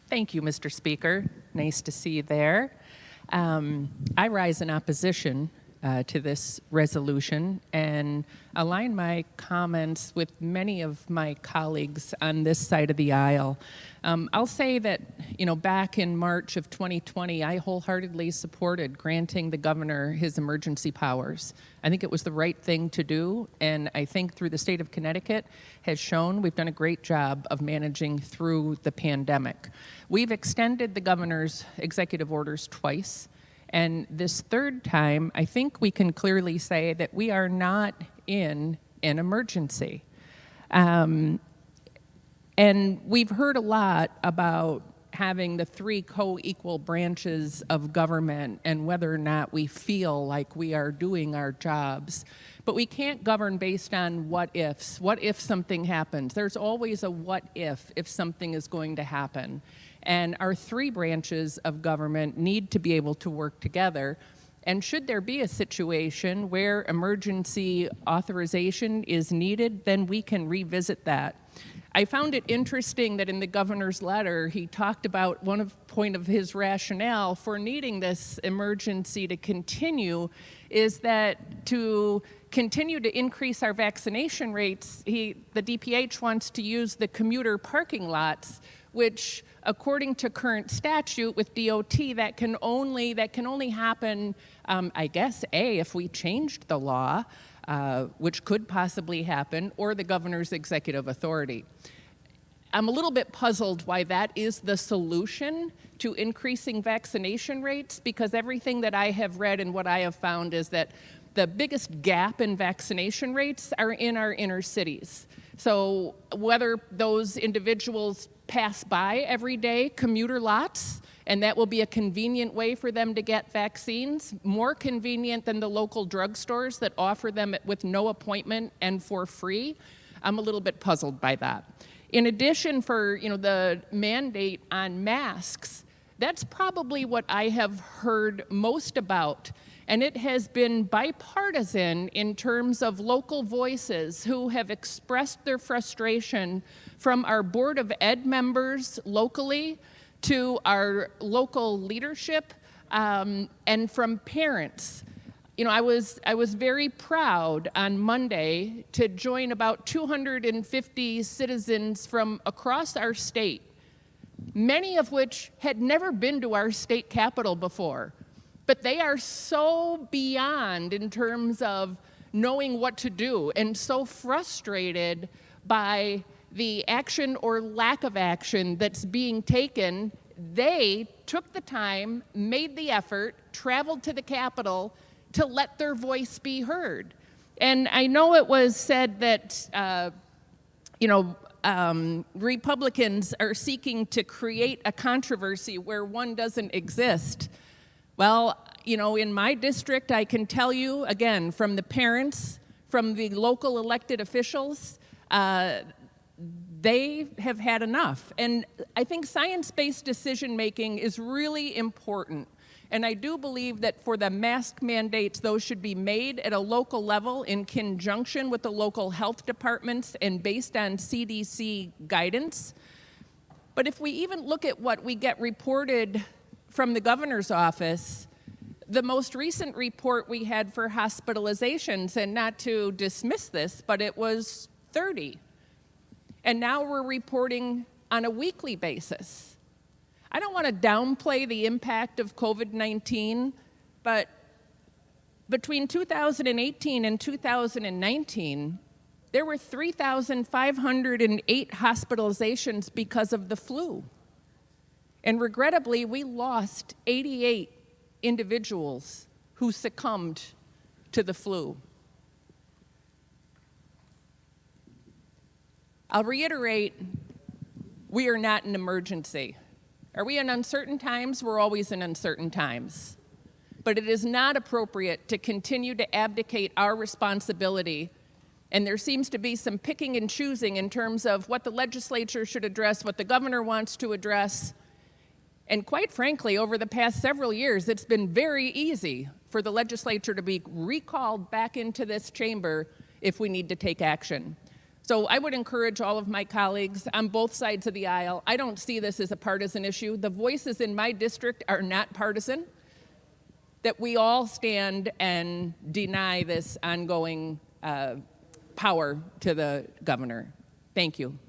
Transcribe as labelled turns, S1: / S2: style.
S1: Thank you, Mr. Speaker. Nice to see you there. I rise in opposition to this resolution and align my comments with many of my colleagues on this side of the aisle. I'll say that, back in March of 2020, I wholeheartedly supported granting the governor his emergency powers. I think it was the right thing to do, and I think through the state of Connecticut has shown we've done a great job of managing through the pandemic. We've extended the governor's executive orders twice, and this third time, I think we can clearly say that we are not in an emergency. And we've heard a lot about having the three co-equal branches of government and whether or not we feel like we are doing our jobs. But we can't govern based on what ifs. What if something happens? There's always a what if something is going to happen. And our three branches of government need to be able to work together. And should there be a situation where emergency authorization is needed, then we can revisit that. I found it interesting that in the governor's letter, he talked about point of his rationale for needing this emergency to continue is that to continue to increase our vaccination rates, the DPH wants to use the commuter parking lots, which according to current statute with DOT, that can only happen, I guess, if we changed the law, which could possibly happen, or the governor's executive authority. I'm a little bit puzzled why that is the solution to increasing vaccination rates, because everything that I have read and what I have found is that the biggest gap in vaccination rates are in our inner cities. So whether those individuals pass by every day commuter lots, and that will be a convenient way for them to get vaccines, more convenient than the local drugstores that offer them with no appointment and for free, I'm a little bit puzzled by that. In addition, for the mandate on masks, that's probably what I have heard most about. And it has been bipartisan in terms of local voices who have expressed their frustration from our Board of Ed members locally to our local leadership and from parents. I was very proud on Monday to join about 250 citizens from across our state, many of which had never been to our state capitol before. But they are so beyond in terms of knowing what to do and so frustrated by the action or lack of action that's being taken. They took the time, made the effort, traveled to the Capitol to let their voice be heard. And I know it was said that, Republicans are seeking to create a controversy where one doesn't exist. Well, in my district, I can tell you, again, from the parents, from the local elected officials, they have had enough. And I think science-based decision-making is really important. And I do believe that for the mask mandates, those should be made at a local level in conjunction with the local health departments and based on CDC guidance. But if we even look at what we get reported from the governor's office, the most recent report we had for hospitalizations, and not to dismiss this, but it was 30. And now we're reporting on a weekly basis. I don't want to downplay the impact of COVID-19, but between 2018 and 2019, there were 3,508 hospitalizations because of the flu. And regrettably, we lost 88 individuals who succumbed to the flu. I'll reiterate, we are not an emergency. Are we in uncertain times? We're always in uncertain times. But it is not appropriate to continue to abdicate our responsibility. And there seems to be some picking and choosing in terms of what the legislature should address, what the governor wants to address. And quite frankly, over the past several years, it's been very easy for the legislature to be recalled back into this chamber if we need to take action. So I would encourage all of my colleagues on both sides of the aisle. I don't see this as a partisan issue. The voices in my district are not partisan, that we all stand and deny this ongoing power to the governor. Thank you.